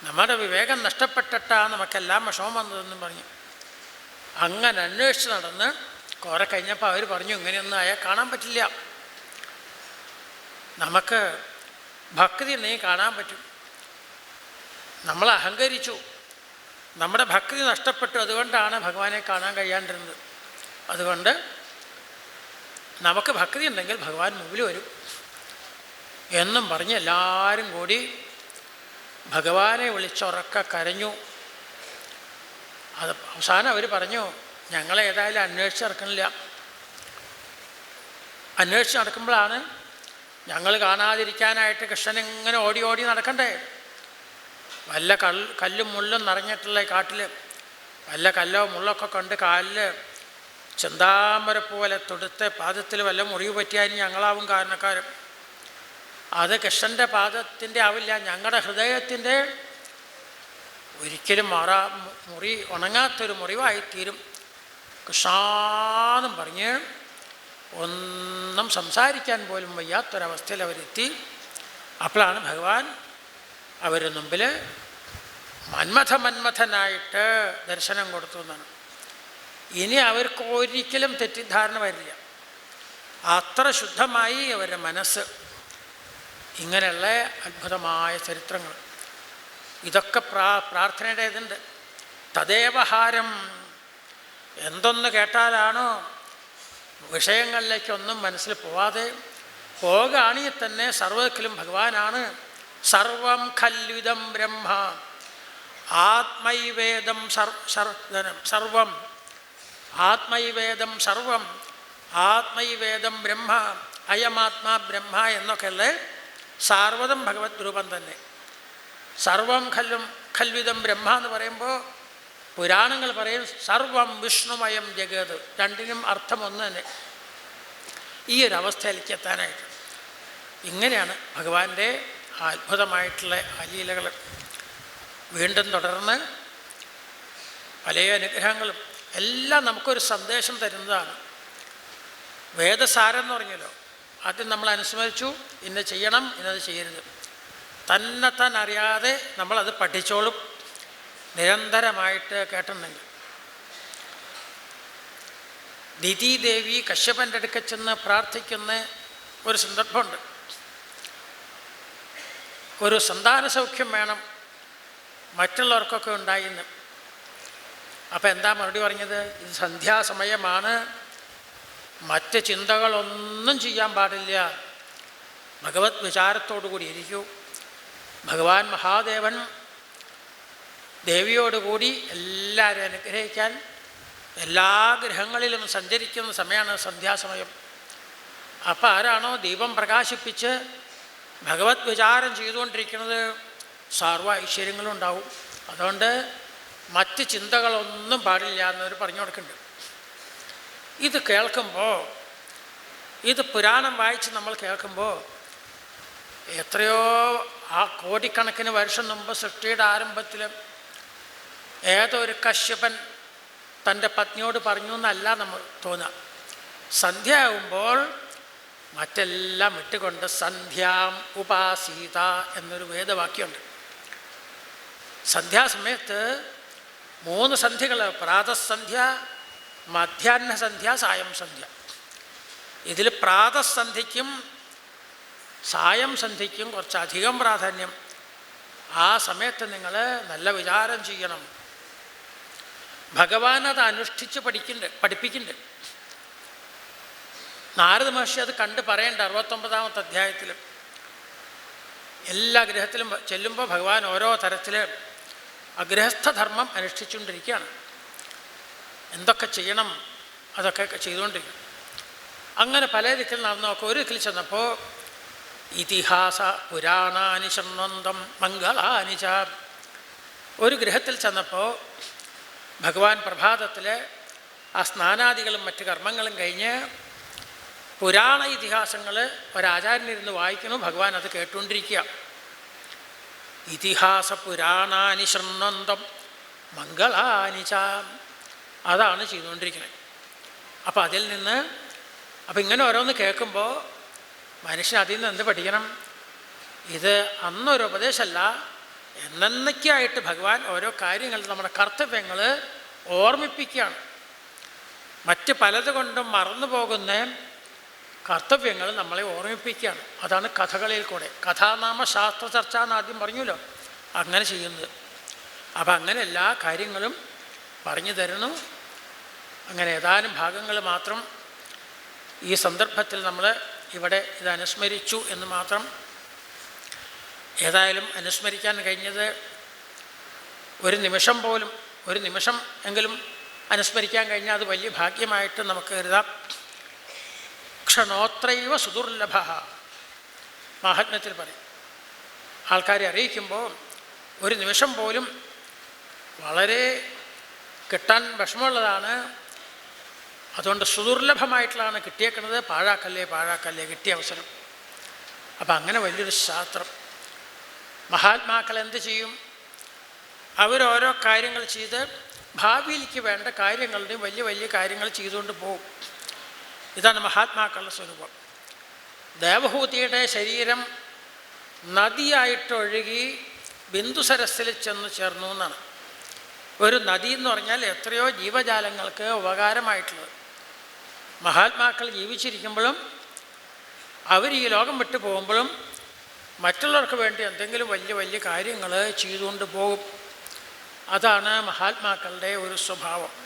നമ്മുടെ വിവേകം നഷ്ടപ്പെട്ടിട്ടാണ് നമുക്കെല്ലാം വിഷമം വന്നതെന്നും പറഞ്ഞു. അങ്ങനെ അന്വേഷിച്ച് നടന്ന് കുറെ കഴിഞ്ഞപ്പോൾ അവർ പറഞ്ഞു, ഇങ്ങനെയൊന്നും ആയാൽ കാണാൻ പറ്റില്ല, നമുക്ക് ഭക്തി ഉണ്ടെങ്കിൽ കാണാൻ പറ്റും. നമ്മൾ അഹങ്കരിച്ചു, നമ്മുടെ ഭക്തി നഷ്ടപ്പെട്ടു, അതുകൊണ്ടാണ് ഭഗവാനെ കാണാൻ കഴിയാണ്ടിരുന്നത്. അതുകൊണ്ട് നമുക്ക് ഭക്തി ഉണ്ടെങ്കിൽ ഭഗവാൻ മുമ്പിൽ വരും എന്നും പറഞ്ഞ് എല്ലാവരും കൂടി ഭഗവാനെ വിളിച്ചുറക്കെ കരഞ്ഞു. അത് അവസാനം അവർ പറഞ്ഞു, ഞങ്ങളേതായാലും അന്വേഷിച്ച് നടക്കണില്ല. അന്വേഷിച്ച് നടക്കുമ്പോഴാണ് ഞങ്ങൾ കാണാതിരിക്കാനായിട്ട് കൃഷ്ണൻ ഇങ്ങനെ ഓടി ഓടി നടക്കണ്ടേ. വല്ല കല്ലും മുള്ളും നിറഞ്ഞിട്ടുള്ള കാട്ടിൽ വല്ല കല്ലോ മുള്ളൊക്കെ കണ്ട് കാലിൽ ചെന്താമര പോലെ തൊടുത്ത് പാദത്തിൽ വല്ല മുറിവ് പറ്റിയാലും ഞങ്ങളാവും കാരണക്കാരും. അത് കൃഷ്ണൻ്റെ പാദത്തിൻ്റെ ആവില്ല, ഞങ്ങളുടെ ഹൃദയത്തിൻ്റെ ഒരിക്കലും മുറി ഉണങ്ങാത്തൊരു മുറിവായിത്തീരും. കൃഷ്ണാന്നും പറഞ്ഞ് ഒന്നും സംസാരിക്കാൻ പോലും വയ്യാത്തൊരവസ്ഥയിൽ അവരെത്തി. അപ്പോഴാണ് ഭഗവാൻ അവരുടെ മുമ്പിൽ മന്മഥനായിട്ട് ദർശനം കൊടുത്തു എന്നാണ്. ഇനി അവർക്ക് ഒരിക്കലും തെറ്റിദ്ധാരണ വരില്ല, അത്ര ശുദ്ധമായി അവരുടെ മനസ്സ്. ഇങ്ങനെയുള്ള അത്ഭുതമായ ചരിത്രങ്ങൾ ഇതൊക്കെ പ്രാർത്ഥനയുടെ ഇതുണ്ട്. തദേവഹാരം, എന്തൊന്ന് കേട്ടാലാണോ വിഷയങ്ങളിലേക്കൊന്നും മനസ്സിൽ പോവാതെ പോകുകയാണെങ്കിൽ തന്നെ സർവ്വത്തിലും ഭഗവാനാണ്. സർവം ഖല്വിദം ബ്രഹ്മ ആത്മൈവേദം സർവം ആത്മൈവേദം സർവം ആത്മൈവേദം ബ്രഹ്മ അയമാത്മാ ബ്രഹ്മ എന്നൊക്കെയുള്ള സാർവതം ഭഗവത് രൂപം തന്നെ. സർവം ഖല്വിദം ബ്രഹ്മ എന്ന് പറയുമ്പോൾ പുരാണങ്ങൾ പറയും സർവം വിഷ്ണുമയം ജഗത്, രണ്ടിനും അർത്ഥം ഒന്ന് തന്നെ. ഈ ഒരവസ്ഥയിലേക്ക് എത്താനായിട്ട് ഇങ്ങനെയാണ് ഭഗവാന്റെ അത്ഭുതമായിട്ടുള്ള ലീലകൾ. വീണ്ടും തുടർന്ന് പല അനുഗ്രഹങ്ങളും എല്ലാം നമുക്കൊരു സന്ദേശം തരുന്നതാണ്. വേദസാരം എന്ന് പറഞ്ഞല്ലോ, ആദ്യം നമ്മൾ അനുസ്മരിച്ചു, ഇന്ന് ചെയ്യണം, ഇന്നത് ചെയ്യരുത്. തന്നെത്താൻ അറിയാതെ നമ്മളത് പഠിച്ചോളും നിരന്തരമായിട്ട് കേട്ടിട്ടുണ്ടെങ്കിൽ. ദിതിദേവി കശ്യപൻ്റെ അടുക്ക ചെന്ന് പ്രാർത്ഥിക്കുന്ന ഒരു സന്ദർഭമുണ്ട്. ഒരു സന്താന സൗഖ്യം വേണം, മറ്റുള്ളവർക്കൊക്കെ ഉണ്ടായിന്ന്. അപ്പം എന്താ മറുപടി പറഞ്ഞത്? ഇത് സന്ധ്യാസമയമാണ്, മറ്റ് ചിന്തകളൊന്നും ചെയ്യാൻ പാടില്ല, ഭഗവത് വിചാരത്തോടു കൂടി ഇരിക്കൂ. ഭഗവാൻ മഹാദേവൻ ദേവിയോടുകൂടി എല്ലാവരും അനുഗ്രഹിക്കാൻ എല്ലാ ഗ്രഹങ്ങളിലും സഞ്ചരിക്കുന്ന സമയമാണ് സന്ധ്യാസമയം. അപ്പം ആരാണോ ദീപം പ്രകാശിപ്പിച്ച് ഭഗവത് വിചാരം ചെയ്തുകൊണ്ടിരിക്കുന്നത് സർവ്വ ഐശ്വര്യങ്ങളും ഉണ്ടാവും. അതുകൊണ്ട് മറ്റ് ചിന്തകളൊന്നും പാടില്ല എന്നവർ പറഞ്ഞു കൊടുക്കുന്നുണ്ട്. ഇത് കേൾക്കുമ്പോൾ, ഇത് പുരാണം വായിച്ച് നമ്മൾ കേൾക്കുമ്പോൾ എത്രയോ ആ കോടിക്കണക്കിന് വർഷം മുമ്പ് സൃഷ്ടിയുടെ ആരംഭത്തിൽ ഏതോ ഒരു കശ്യപൻ തൻ്റെ പത്നിയോട് പറഞ്ഞു എന്നല്ല നമ്മൾ തോന്നുക. സന്ധ്യ ആകുമ്പോൾ മറ്റെല്ലാം വിട്ടുകൊണ്ട് സന്ധ്യാം ഉപാസീത എന്നൊരു വേദവാക്യമുണ്ട്. സന്ധ്യാസമയത്ത് 3 സന്ധ്യകൾ, പ്രാതസന്ധ്യ, മധ്യാഹ്നസന്ധ്യ, സായം സന്ധ്യ. ഇതിൽ പ്രാതസന്ധ്യയ്ക്കും സായം സന്ധ്യയ്ക്കും കുറച്ചധികം പ്രാധാന്യം. ആ സമയത്ത് നിങ്ങൾ നല്ല വിചാരം ചെയ്യണം. ഭഗവാൻ അത് അനുഷ്ഠിച്ച് പഠിപ്പിക്കുന്നുണ്ട്. നാരദ മഹർഷി അത് കണ്ട് പറയേണ്ട 69ാമത്തെ അധ്യായത്തിൽ. എല്ലാ ഗൃഹത്തിലും ചെല്ലുമ്പോൾ ഭഗവാൻ ഓരോ തരത്തിൽ ഗൃഹസ്ഥധർമ്മം അനുഷ്ഠിച്ചുകൊണ്ടിരിക്കുകയാണ്. എന്തൊക്കെ ചെയ്യണം അതൊക്കെ ചെയ്തുകൊണ്ടിരിക്കും. അങ്ങനെ പല ദിക്കിൽ നടന്നു നോക്കുക. ഒരു ദിക്കിൽ ചെന്നപ്പോൾ ഇതിഹാസ പുരാണാനി ശൃണ്വന്തം മംഗളാനി ച. ഒരു ഗൃഹത്തിൽ ചെന്നപ്പോൾ ഭഗവാൻ പ്രഭാതത്തിൽ ആ സ്നാനാദികളും മറ്റ് കർമ്മങ്ങളും കഴിഞ്ഞ് പുരാണ ഇതിഹാസങ്ങൾ ഒരാചാര്യനിരുന്ന് വായിക്കുന്നു. ഭഗവാൻ അത് കേട്ടുകൊണ്ടിരിക്കുക. ഇതിഹാസ പുരാണാനി ശൃണ്വന്തം മംഗളാനി ച, അതാണ് ചെയ്തുകൊണ്ടിരിക്കുന്നത്. അപ്പോൾ അതിൽ നിന്ന് ഇങ്ങനെ ഓരോന്ന് കേൾക്കുമ്പോൾ മനുഷ്യൻ അതിൽ നിന്ന് എന്ത് പഠിക്കണം? ഇത് അന്നൊരു ഉപദേശമല്ല, എന്നേക്കായിട്ട് ഭഗവാൻ ഓരോ കാര്യങ്ങൾ നമ്മുടെ കർത്തവ്യങ്ങൾ ഓർമ്മിപ്പിക്കുകയാണ്. മറ്റ് പലതുകൊണ്ടും മറന്നു പോകുന്ന കർത്തവ്യങ്ങൾ നമ്മളെ ഓർമ്മിപ്പിക്കുകയാണ്. അതാണ് കഥകളിൽ കൂടെ. കഥാനാമ ശാസ്ത്ര ചർച്ച എന്ന് ആദ്യം പറഞ്ഞല്ലോ, അങ്ങനെ ചെയ്യുന്നത്. അപ്പം അങ്ങനെ എല്ലാ കാര്യങ്ങളും പറഞ്ഞു തരുന്നു. അങ്ങനെ ഏതാനും ഭാഗങ്ങൾ മാത്രം ഈ സന്ദർഭത്തിൽ നമ്മൾ ഇവിടെ ഇത് അനുസ്മരിച്ചു എന്ന് മാത്രം. ഏതായാലും അനുസ്മരിക്കാൻ കഴിഞ്ഞത് ഒരു നിമിഷം പോലും, ഒരു നിമിഷം എങ്കിലും അനുസ്മരിക്കാൻ കഴിഞ്ഞാൽ അത് വലിയ ഭാഗ്യമായിട്ട് നമുക്ക് കരുതാം. ക്ഷണോത്രൈവ സുദുർലഭ മാഹാത്മ്യത്തിൽ പറയും. ആൾക്കാരെ അറിയിക്കുമ്പോൾ ഒരു നിമിഷം പോലും വളരെ കിട്ടാൻ വിഷമമുള്ളതാണ്. അതുകൊണ്ട് സുദുർലഭമായിട്ടുള്ളതാണ് കിട്ടിയേക്കുന്നത്. പാഴാക്കല്ലേ പാഴാക്കല്ലേ കിട്ടിയ അവസരം. അപ്പം അങ്ങനെ വലിയൊരു ശാസ്ത്രം. മഹാത്മാക്കൾ എന്ത് ചെയ്യും? അവരോരോ കാര്യങ്ങൾ ചെയ്ത് ഭാവിയിലേക്ക് വേണ്ട കാര്യങ്ങളുടെയും വലിയ വലിയ കാര്യങ്ങൾ ചെയ്തുകൊണ്ട് പോകും. ഇതാണ് മഹാത്മാക്കളുടെ സ്വരൂപം. ദേവഹൂതിയുടെ ശരീരം നദിയായിട്ടൊഴുകി ബിന്ദുസരസ്സിൽ ചെന്ന് ചേർന്നു എന്നാണ്. ഒരു നദി എന്ന് പറഞ്ഞാൽ എത്രയോ ജീവജാലങ്ങൾക്ക് ഉപകാരമായിട്ടുള്ളത്. മഹാത്മാക്കൾ ജീവിച്ചിരിക്കുമ്പോഴും അവർ ഈ ലോകം വിട്ടു പോകുമ്പോഴും മറ്റുള്ളവർക്ക് വേണ്ടി എന്തെങ്കിലും വലിയ വലിയ കാര്യങ്ങൾ ചെയ്തുകൊണ്ട് പോകും. അതാണ് മഹാത്മാക്കളുടെ ഒരു സ്വഭാവം.